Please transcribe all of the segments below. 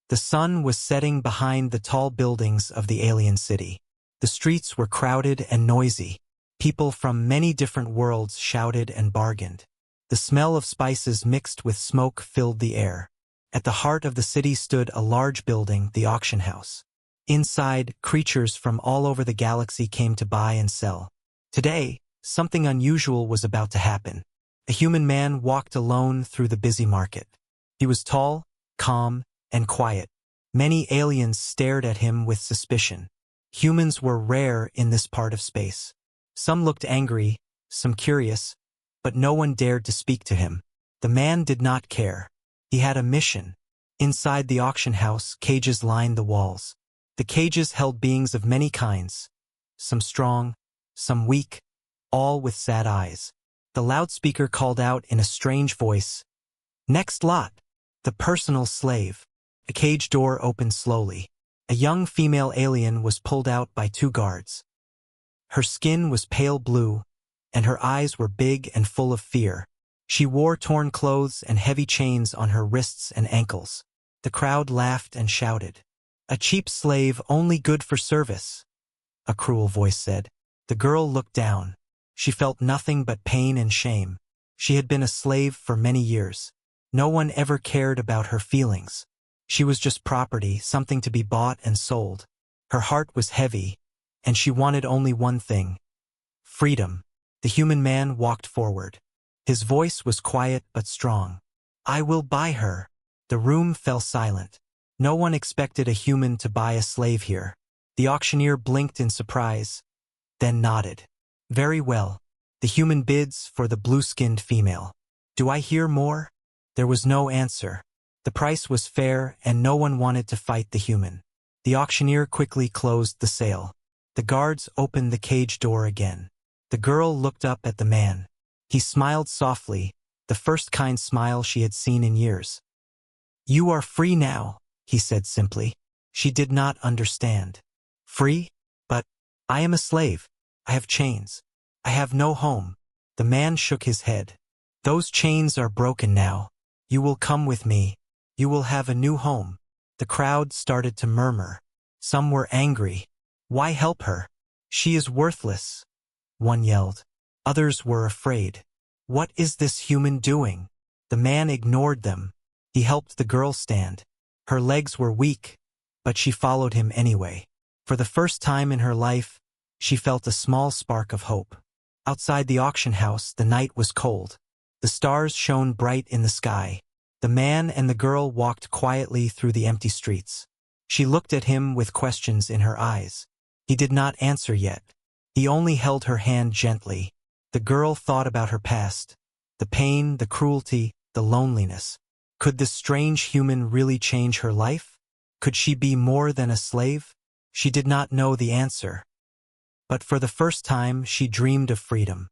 The sun was setting behind the tall buildings of the alien city. The streets were crowded and noisy. People from many different worlds shouted and bargained. The smell of spices mixed with smoke filled the air. At the heart of the city stood a large building, the auction house. Inside, creatures from all over the galaxy came to buy and sell. Today, something unusual was about to happen. A human man walked alone through the busy market. He was tall, calm, and quiet. Many aliens stared at him with suspicion. Humans were rare in this part of space. Some looked angry, some curious, but no one dared to speak to him. The man did not care. He had a mission. Inside the auction house, cages lined the walls. The cages held beings of many kinds, some strong, some weak, all with sad eyes. The loudspeaker called out in a strange voice, "Next lot!" The personal slave. A cage door opened slowly. A young female alien was pulled out by two guards. Her skin was pale blue, and her eyes were big and full of fear. She wore torn clothes and heavy chains on her wrists and ankles. The crowd laughed and shouted. "A cheap slave only good for service," a cruel voice said. The girl looked down. She felt nothing but pain and shame. She had been a slave for many years. No one ever cared about her feelings. She was just property, something to be bought and sold. Her heart was heavy, and she wanted only one thing: freedom. The human man walked forward. His voice was quiet but strong. "I will buy her." The room fell silent. No one expected a human to buy a slave here. The auctioneer blinked in surprise, then nodded. "Very well. The human bids for the blue-skinned female. Do I hear more?" There was no answer. The price was fair, and no one wanted to fight the human. The auctioneer quickly closed the sale. The guards opened the cage door again. The girl looked up at the man. He smiled softly, the first kind smile she had seen in years. "You are free now," he said simply. She did not understand. "Free? But I am a slave. I have chains. I have no home." The man shook his head. "Those chains are broken now. You will come with me. You will have a new home." The crowd started to murmur. Some were angry. "Why help her? She is worthless," one yelled. Others were afraid. "What is this human doing?" The man ignored them. He helped the girl stand. Her legs were weak, but she followed him anyway. For the first time in her life, she felt a small spark of hope. Outside the auction house, the night was cold. The stars shone bright in the sky. The man and the girl walked quietly through the empty streets. She looked at him with questions in her eyes. He did not answer yet. He only held her hand gently. The girl thought about her past, the pain, the cruelty, the loneliness. Could this strange human really change her life? Could she be more than a slave? She did not know the answer. But for the first time, she dreamed of freedom.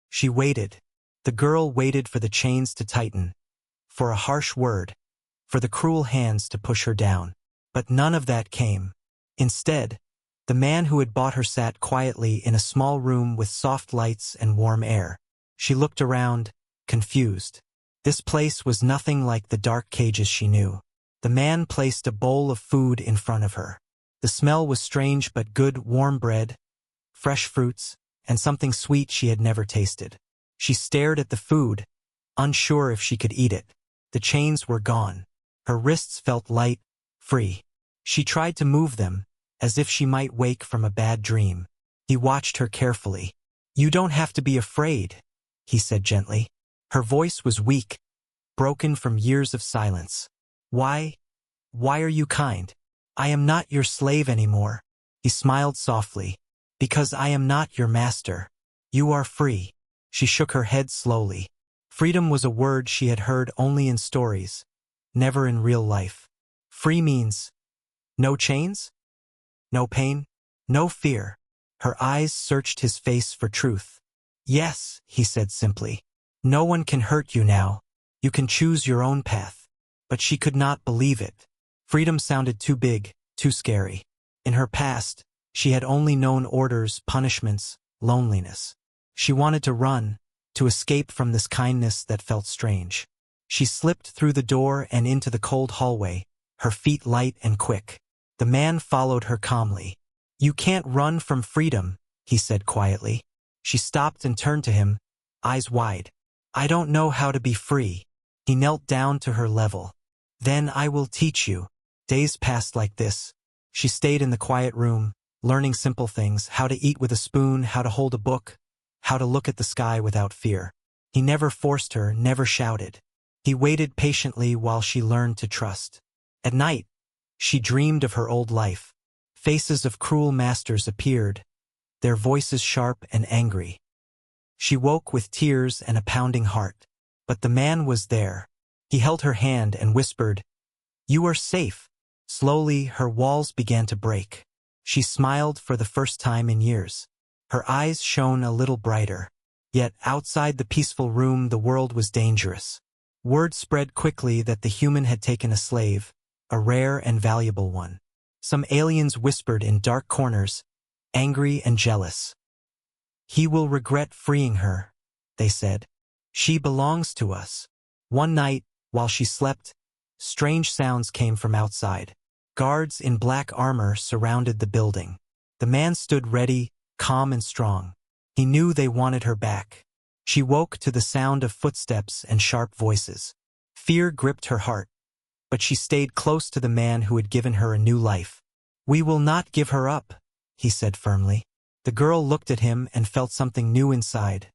She waited. The girl waited for the chains to tighten, for a harsh word, for the cruel hands to push her down. But none of that came. Instead, the man who had bought her sat quietly in a small room with soft lights and warm air. She looked around, confused. This place was nothing like the dark cages she knew. The man placed a bowl of food in front of her. The smell was strange but good: warm bread, fresh fruits, and something sweet she had never tasted. She stared at the food, unsure if she could eat it. The chains were gone. Her wrists felt light, free. She tried to move them, as if she might wake from a bad dream. He watched her carefully. "You don't have to be afraid," he said gently. Her voice was weak, broken from years of silence. Why are you kind? I am not your slave anymore." He smiled softly. "Because I am not your master. You are free." She shook her head slowly. Freedom was a word she had heard only in stories, never in real life. Free means no chains, no pain, no fear. Her eyes searched his face for truth. "Yes," he said simply. "No one can hurt you now. You can choose your own path." But she could not believe it. Freedom sounded too big, too scary. In her past, she had only known orders, punishments, loneliness. She wanted to run, to escape from this kindness that felt strange. She slipped through the door and into the cold hallway. her feet light and quick. The man followed her calmly. "You can't run from freedom," he said quietly. She stopped and turned to him, eyes wide. "I don't know how to be free." He knelt down to her level. "Then I will teach you." Days passed like this. She stayed in the quiet room, learning simple things, how to eat with a spoon, how to hold a book, how to look at the sky without fear. He never forced her, never shouted. He waited patiently while she learned to trust. At night, she dreamed of her old life. Faces of cruel masters appeared, their voices sharp and angry. She woke with tears and a pounding heart. But the man was there. He held her hand and whispered, "You are safe." Slowly, her walls began to break. She smiled for the first time in years. Her eyes shone a little brighter. Yet outside the peaceful room, the world was dangerous. Word spread quickly that the human had taken a slave, a rare and valuable one. Some aliens whispered in dark corners, angry and jealous. "He will regret freeing her," they said. "She belongs to us." One night, while she slept, strange sounds came from outside. Guards in black armor surrounded the building. The man stood ready, calm and strong. He knew they wanted her back. She woke to the sound of footsteps and sharp voices. Fear gripped her heart, but she stayed close to the man who had given her a new life. "We will not give her up," he said firmly. The girl looked at him and felt something new inside.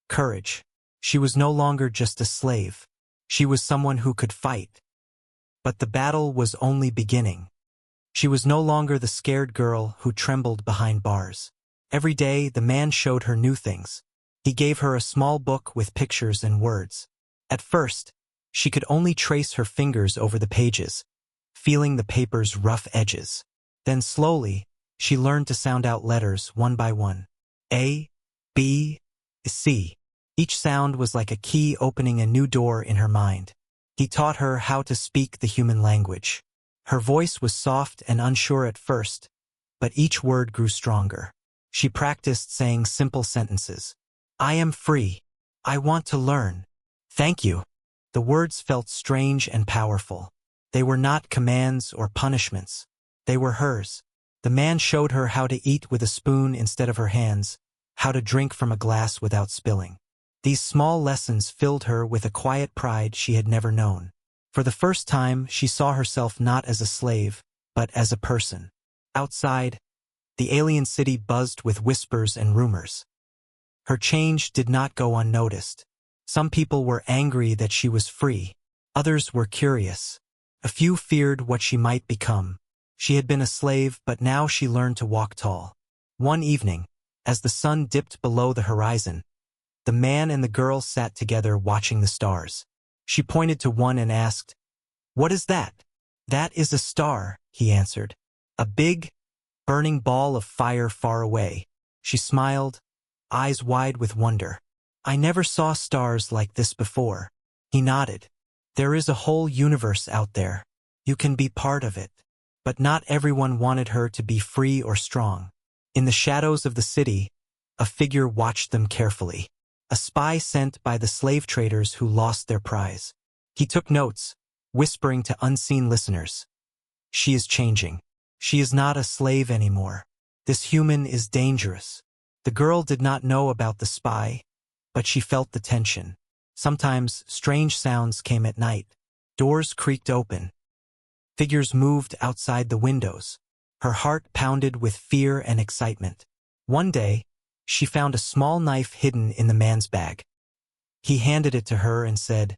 Courage. She was no longer just a slave. She was someone who could fight. But the battle was only beginning. She was no longer the scared girl who trembled behind bars. Every day, the man showed her new things. He gave her a small book with pictures and words. At first, she could only trace her fingers over the pages, feeling the paper's rough edges. Then slowly, she learned to sound out letters one by one. A, B, C. Each sound was like a key opening a new door in her mind. He taught her how to speak the human language. Her voice was soft and unsure at first, but each word grew stronger. She practiced saying simple sentences. "I am free. I want to learn. Thank you." The words felt strange and powerful. They were not commands or punishments. They were hers. The man showed her how to eat with a spoon instead of her hands, how to drink from a glass without spilling. These small lessons filled her with a quiet pride she had never known. For the first time, she saw herself not as a slave, but as a person. Outside, the alien city buzzed with whispers and rumors. Her change did not go unnoticed. Some people were angry that she was free. Others were curious. A few feared what she might become. She had been a slave, but now she learned to walk tall. One evening, as the sun dipped below the horizon, the man and the girl sat together watching the stars. She pointed to one and asked, "What is that?" "That is a star," he answered. "A big, burning ball of fire far away." She smiled, eyes wide with wonder. "I never saw stars like this before." He nodded. "There is a whole universe out there. You can be part of it." But not everyone wanted her to be free or strong. In the shadows of the city, a figure watched them carefully. A spy sent by the slave traders who lost their prize. He took notes, whispering to unseen listeners. "She is changing. She is not a slave anymore. This human is dangerous." The girl did not know about the spy, but she felt the tension. Sometimes strange sounds came at night. Doors creaked open. Figures moved outside the windows. Her heart pounded with fear and excitement. One day, she found a small knife hidden in the man's bag. He handed it to her and said,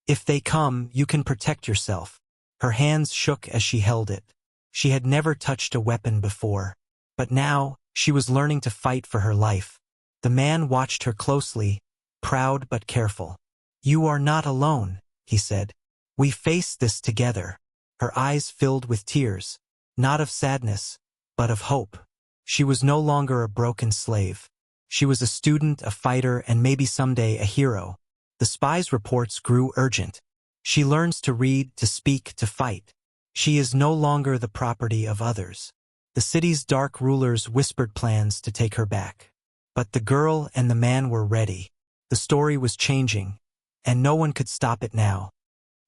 "If they come, you can protect yourself." Her hands shook as she held it. She had never touched a weapon before, but now she was learning to fight for her life. The man watched her closely, proud but careful. "You are not alone," he said. "We face this together." Her eyes filled with tears, not of sadness, but of hope. She was no longer a broken slave. She was a student, a fighter, and maybe someday a hero. The spy's reports grew urgent. She learns to read, to speak, to fight. She is no longer the property of others. The city's dark rulers whispered plans to take her back. But the girl and the man were ready. The story was changing, and no one could stop it now.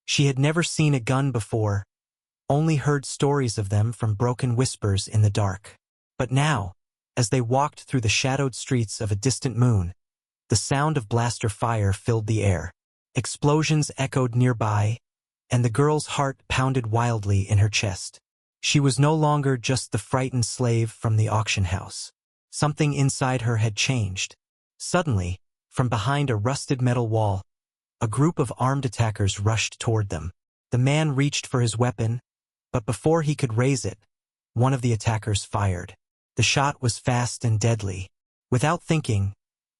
She had never seen a gun before, only heard stories of them from broken whispers in the dark. But now, as they walked through the shadowed streets of a distant moon, the sound of blaster fire filled the air. Explosions echoed nearby, and the girl's heart pounded wildly in her chest. She was no longer just the frightened slave from the auction house. Something inside her had changed. Suddenly, from behind a rusted metal wall, a group of armed attackers rushed toward them. The man reached for his weapon, but before he could raise it, one of the attackers fired. The shot was fast and deadly. Without thinking,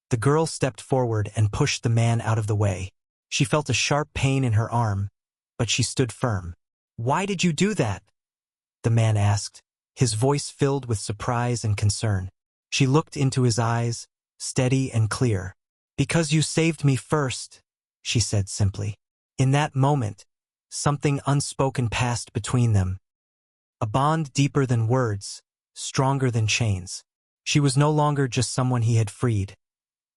the girl stepped forward and pushed the man out of the way. She felt a sharp pain in her arm, but she stood firm. "Why did you do that?" the man asked, his voice filled with surprise and concern. She looked into his eyes, steady and clear. "Because you saved me first," she said simply. In that moment, something unspoken passed between them. A bond deeper than words, stronger than chains. She was no longer just someone he had freed.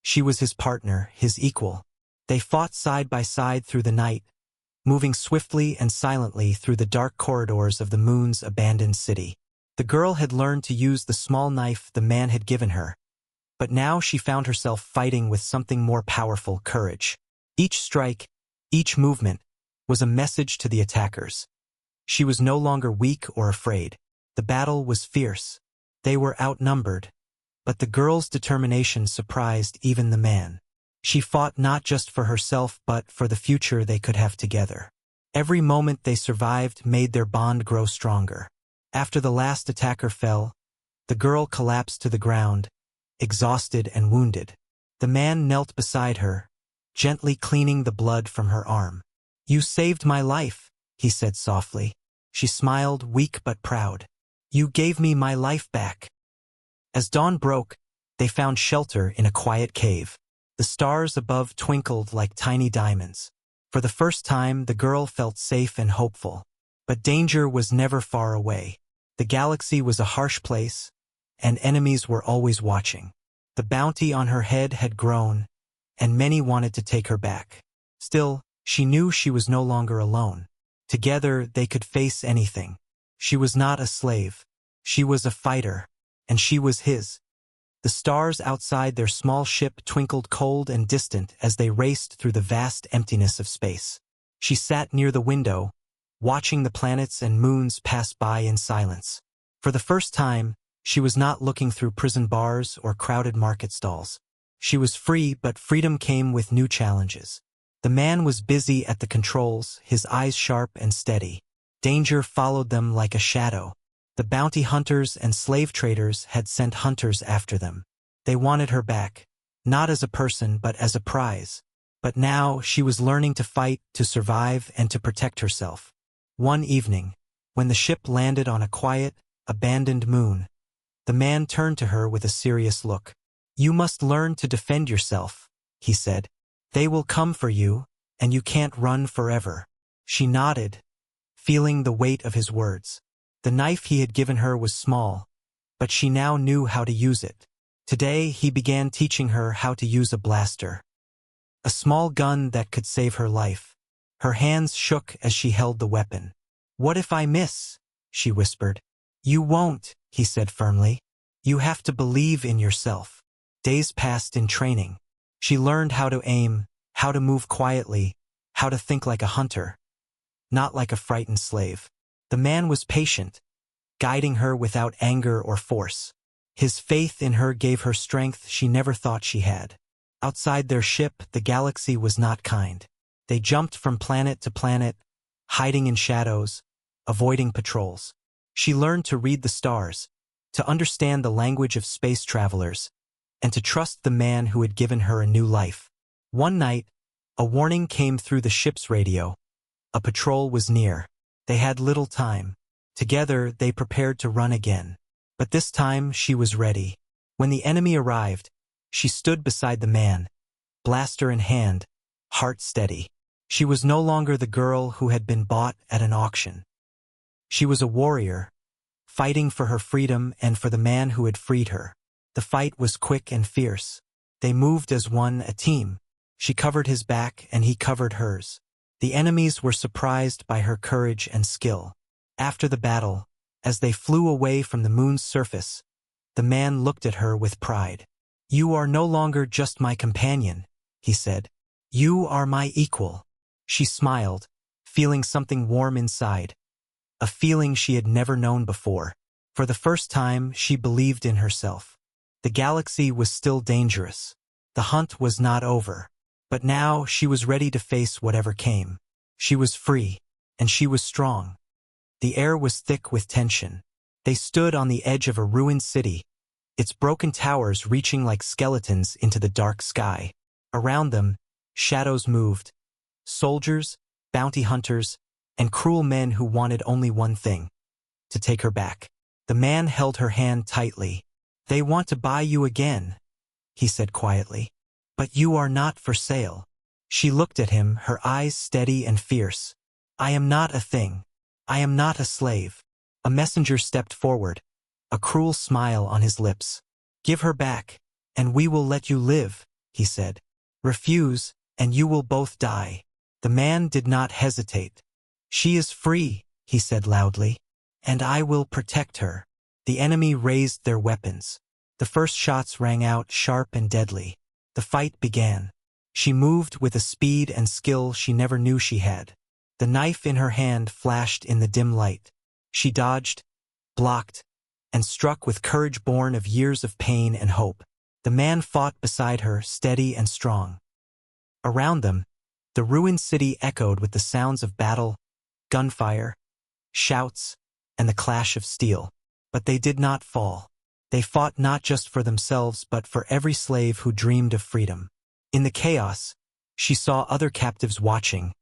She was his partner, his equal. They fought side by side through the night, moving swiftly and silently through the dark corridors of the moon's abandoned city. The girl had learned to use the small knife the man had given her, but now she found herself fighting with something more powerful: courage. Each strike, each movement, was a message to the attackers. She was no longer weak or afraid. The battle was fierce. They were outnumbered, but the girl's determination surprised even the man. She fought not just for herself but for the future they could have together. Every moment they survived made their bond grow stronger. After the last attacker fell, the girl collapsed to the ground, exhausted and wounded. The man knelt beside her, gently cleaning the blood from her arm. "You saved my life," he said softly. She smiled, weak but proud. "You gave me my life back." As dawn broke, they found shelter in a quiet cave. The stars above twinkled like tiny diamonds. For the first time, the girl felt safe and hopeful. But danger was never far away. The galaxy was a harsh place, and enemies were always watching. The bounty on her head had grown, and many wanted to take her back. Still, she knew she was no longer alone. Together, they could face anything. She was not a slave. She was a fighter, and she was his. The stars outside their small ship twinkled cold and distant as they raced through the vast emptiness of space. She sat near the window, watching the planets and moons pass by in silence. For the first time, she was not looking through prison bars or crowded market stalls. She was free, but freedom came with new challenges. The man was busy at the controls, his eyes sharp and steady. Danger followed them like a shadow. The bounty hunters and slave traders had sent hunters after them. They wanted her back, not as a person but as a prize. But now she was learning to fight, to survive, and to protect herself. One evening, when the ship landed on a quiet, abandoned moon, the man turned to her with a serious look. "You must learn to defend yourself," he said. "They will come for you, and you can't run forever." She nodded, feeling the weight of his words. The knife he had given her was small, but she now knew how to use it. Today he began teaching her how to use a blaster. A small gun that could save her life. Her hands shook as she held the weapon. "What if I miss?" she whispered. "You won't," he said firmly. "You have to believe in yourself." Days passed in training. She learned how to aim, how to move quietly, how to think like a hunter, not like a frightened slave. The man was patient, guiding her without anger or force. His faith in her gave her strength she never thought she had. Outside their ship, the galaxy was not kind. They jumped from planet to planet, hiding in shadows, avoiding patrols. She learned to read the stars, to understand the language of space travelers, and to trust the man who had given her a new life. One night, a warning came through the ship's radio. A patrol was near. They had little time. Together, they prepared to run again. But this time, she was ready. When the enemy arrived, she stood beside the man, blaster in hand, heart steady. She was no longer the girl who had been bought at an auction. She was a warrior, fighting for her freedom and for the man who had freed her. The fight was quick and fierce. They moved as one, a team. She covered his back and he covered hers. The enemies were surprised by her courage and skill. After the battle, as they flew away from the moon's surface, the man looked at her with pride. "You are no longer just my companion," he said. "You are my equal." She smiled, feeling something warm inside, a feeling she had never known before. For the first time, she believed in herself. The galaxy was still dangerous. The hunt was not over. But now she was ready to face whatever came. She was free, and she was strong. The air was thick with tension. They stood on the edge of a ruined city, its broken towers reaching like skeletons into the dark sky. Around them, shadows moved. Soldiers, bounty hunters, and cruel men who wanted only one thing: to take her back. The man held her hand tightly. "They want to buy you again," he said quietly. "But you are not for sale." She looked at him, her eyes steady and fierce. "I am not a thing. I am not a slave." A messenger stepped forward, a cruel smile on his lips. "Give her back, and we will let you live," he said. "Refuse, and you will both die." The man did not hesitate. "She is free," he said loudly, "and I will protect her." The enemy raised their weapons. The first shots rang out sharp and deadly. The fight began. She moved with a speed and skill she never knew she had. The knife in her hand flashed in the dim light. She dodged, blocked, and struck with courage born of years of pain and hope. The man fought beside her, steady and strong. Around them, the ruined city echoed with the sounds of battle, gunfire, shouts, and the clash of steel. But they did not fall. They fought not just for themselves but for every slave who dreamed of freedom. In the chaos, she saw other captives watching,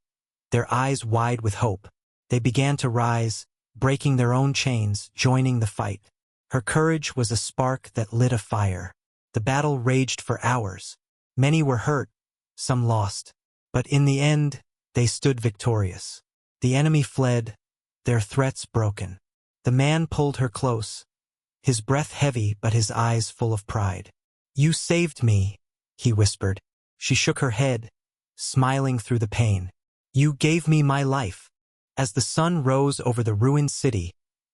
their eyes wide with hope. They began to rise, breaking their own chains, joining the fight. Her courage was a spark that lit a fire. The battle raged for hours. Many were hurt, some lost. But in the end, they stood victorious. The enemy fled, their threats broken. The man pulled her close, his breath heavy but his eyes full of pride. "You saved me," he whispered. She shook her head, smiling through the pain. "You gave me my life." As the sun rose over the ruined city,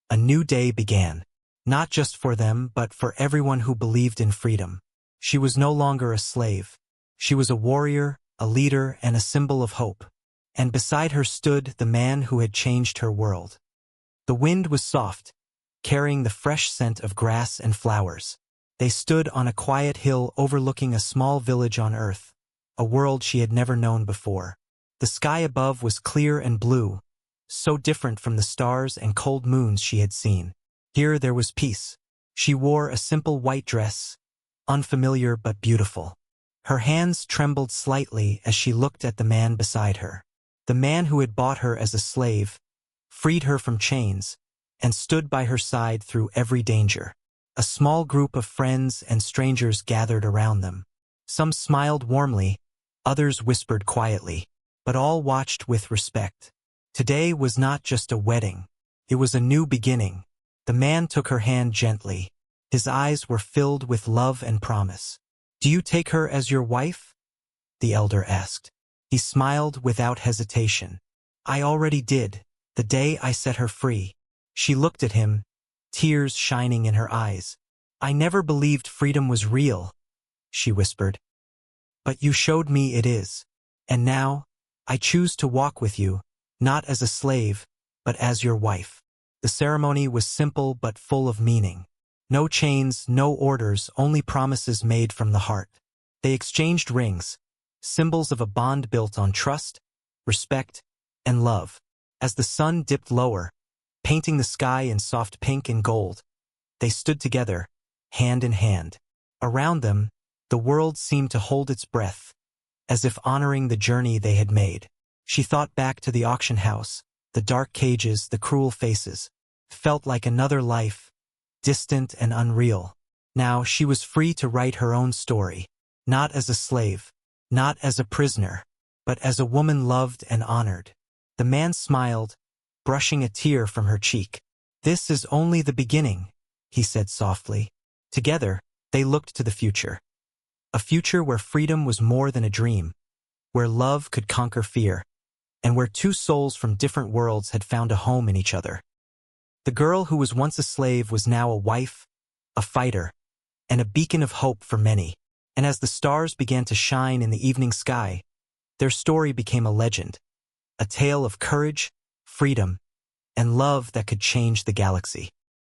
a new day began. Not just for them, but for everyone who believed in freedom. She was no longer a slave. She was a warrior, a leader, and a symbol of hope. And beside her stood the man who had changed her world. The wind was soft, carrying the fresh scent of grass and flowers. They stood on a quiet hill overlooking a small village on Earth, a world she had never known before. The sky above was clear and blue, so different from the stars and cold moons she had seen. Here there was peace. She wore a simple white dress, unfamiliar but beautiful. Her hands trembled slightly as she looked at the man beside her. The man who had bought her as a slave, freed her from chains, and stood by her side through every danger. A small group of friends and strangers gathered around them. Some smiled warmly, others whispered quietly, but all watched with respect. Today was not just a wedding. It was a new beginning. The man took her hand gently. His eyes were filled with love and promise. "Do you take her as your wife?" the elder asked. He smiled without hesitation. "I already did, the day I set her free." She looked at him, tears shining in her eyes. "I never believed freedom was real," she whispered. "But you showed me it is. And now, I choose to walk with you, not as a slave, but as your wife." The ceremony was simple but full of meaning. No chains, no orders, only promises made from the heart. They exchanged rings, symbols of a bond built on trust, respect, and love. As the sun dipped lower, painting the sky in soft pink and gold, they stood together, hand in hand. Around them, the world seemed to hold its breath, as if honoring the journey they had made. She thought back to the auction house, the dark cages, the cruel faces. Felt like another life, distant and unreal. Now she was free to write her own story, not as a slave, not as a prisoner, but as a woman loved and honored. The man smiled, brushing a tear from her cheek. "This is only the beginning," he said softly. Together, they looked to the future. A future where freedom was more than a dream, where love could conquer fear, and where two souls from different worlds had found a home in each other. The girl who was once a slave was now a wife, a fighter, and a beacon of hope for many. And as the stars began to shine in the evening sky, their story became a legend, a tale of courage, freedom, and love that could change the galaxy.